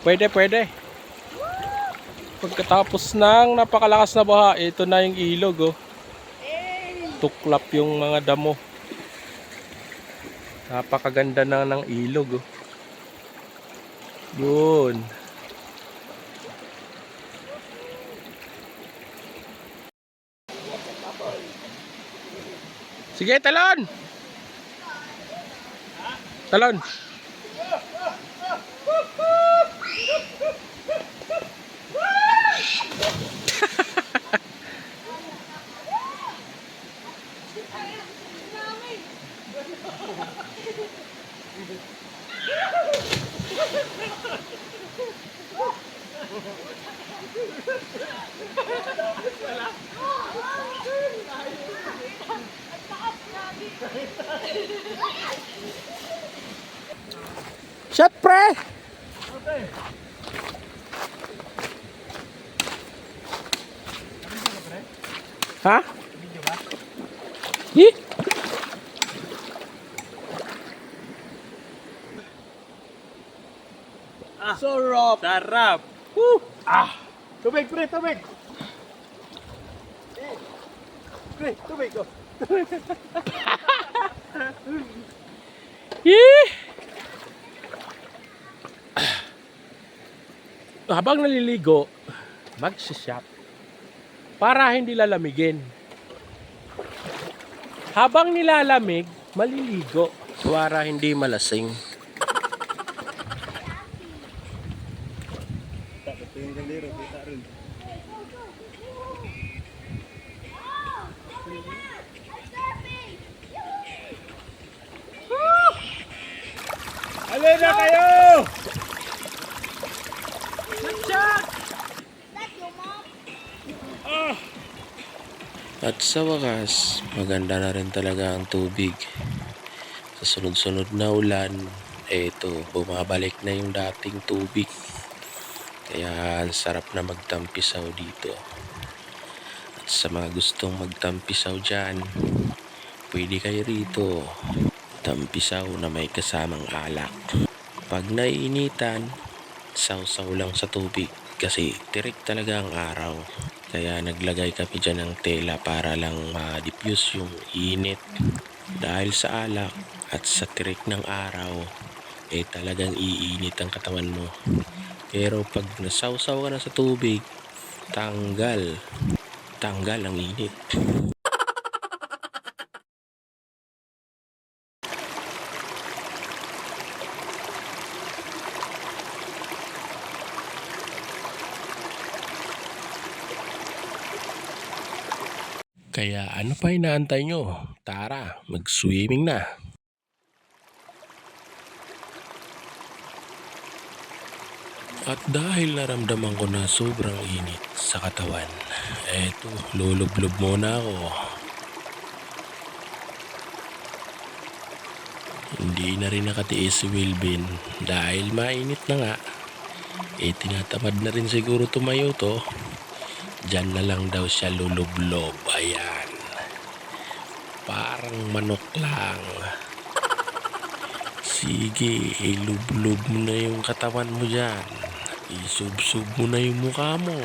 Pwede, pwede. Pagkatapos ng napakalakas na baha, ito na yung ilog, oh. Tuklap yung mga damo. Napakaganda na ng ilog, oh. Yun. Sige, talon! Talon! Shot, pre! Ha? Hi? Sarap! Sarap! Woo! Tubig, pre, tubig! Pre, tubig ko! Yee! Habang naliligo, mag-shot para hindi lalamigin. Habang nilalamig, maliligo para hindi malasing. Alin na kayo! At sa wakas, maganda na rin talaga ang tubig. Sa sunod-sunod na ulan, eto, bumabalik na yung dating tubig. Kaya ang sarap na magtampisaw dito. At sa mga gustong magtampisaw dyan, pwede kayo rito. Tampisaw na may kasamang alak. Pag naiinitan, sausaw lang sa tubig kasi tirik talaga ang araw. Kaya naglagay kami dyan ng tela para lang ma-diffuse yung init. Dahil sa alak at sa tirik ng araw, talagang iinit ang katawan mo. Pero pag nasawsaw ka na sa tubig, tanggal ang init. Kaya ano pa inaantay nyo? Tara, mag-swimming na! At dahil naramdaman ko na sobrang init sa katawan, eto, lulublob muna ako. Hindi na rin nakatiis si Wilvin dahil mainit na nga. Tinatamad na rin siguro tumayo to. Diyan na lang daw siya lulublob. Ayan. Parang manok lang. Sige, ilublob mo na yung katawan mo dyan. Isubsob mo na yung mukha mo.